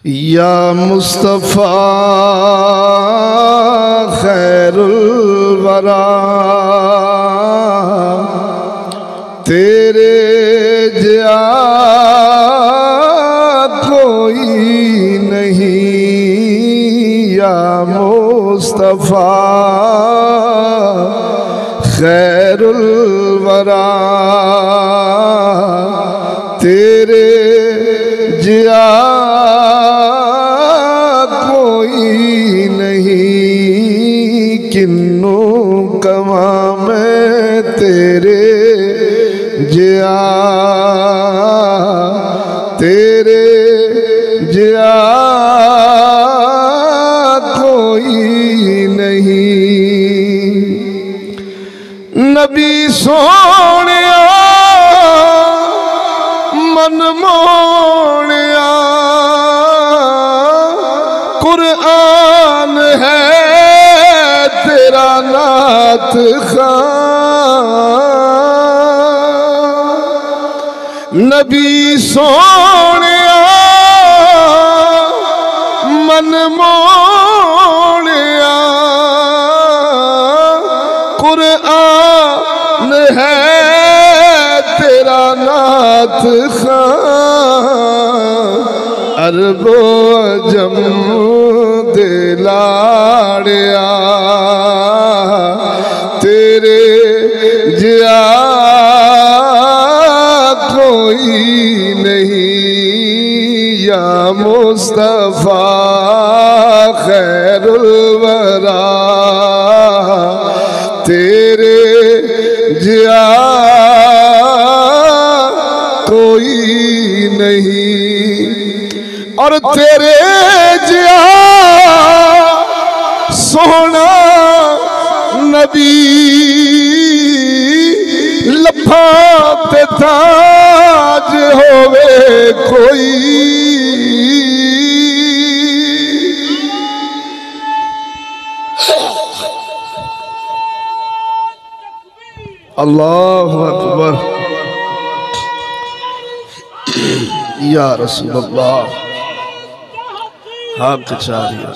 या मुस्तफ़ा खैरुल वरा तेरे जिया कोई नहीं। या मुस्तफ़ा खैरुल वरा तेरे जिया कोई नहीं। किन्नू कमा मैं तेरे जिया तेरे जिया कोई नहीं। नबी सोनिया मन मोनिया कुरान है तेरा नात खां। नबी सोनिया मन मोनिया कुरान है तेरा नात खां। अरबो अजम दे लाड़िया तेरे जिया कोई नहीं। या मुस्तफ़ा खैरुल वरा तेरे जिया कोई नहीं। और तेरे जिया सोना नबी लफा ते ताज होवे कोई। अल्लाहु अकबर। या रसूल अल्लाह हक चारिया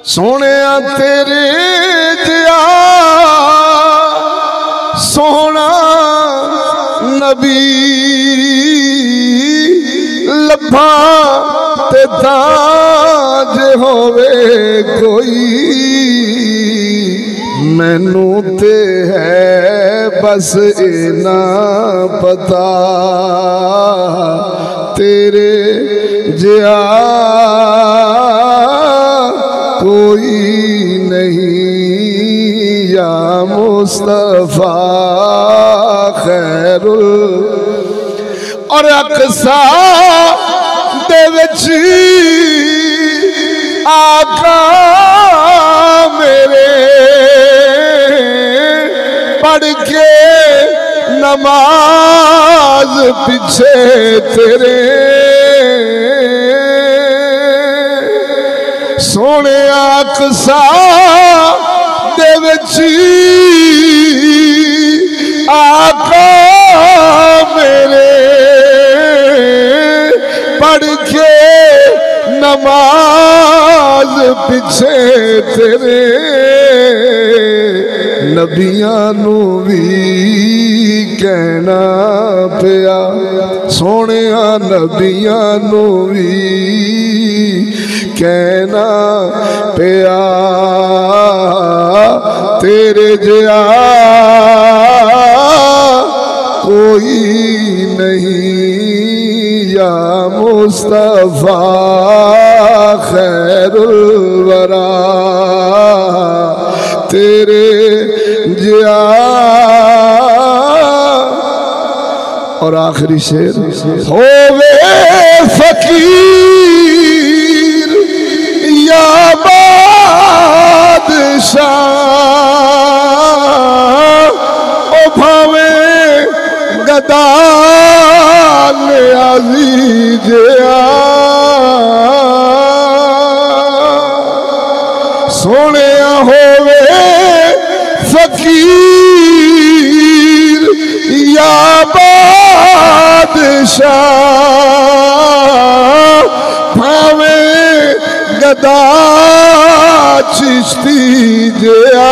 सोने तेरे जिया सोना नबी लभा ते ताज होवे कोई। मैनू ते है बस इना पता तेरे जिया कोई नहीं। या मुस्तफ़ा खैरुल और अक्सा दे विच आका मेरे पढ़ के नमाज पीछे तेरे सोने अक्सा दे विच आका मेरे पढ़ के नमाज पीछे तेरे नबियां नू भी कहना पिया सोने नबियां नू भी कहना पिया तेरे जिया कोई नहीं। या मुस्तफ़ा खैरुल वरा तेरे जिया। और आखिरी शेर होवे फकीर या बादशाह ओ भावे गदा अजीज सोने होवे फकीर या बादशाह भावे गदा चिश्ती जया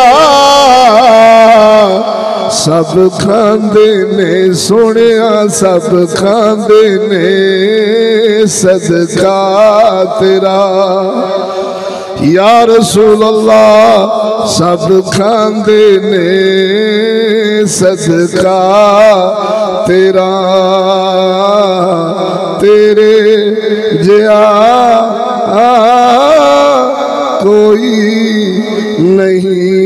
सब खांदे ने सुनिया सब खांदे ने सदका तेरा या रसूल अल्लाह सब खांदे ने सदका तेरा तेरे जिया कोई नहीं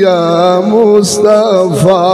या मुस्तफा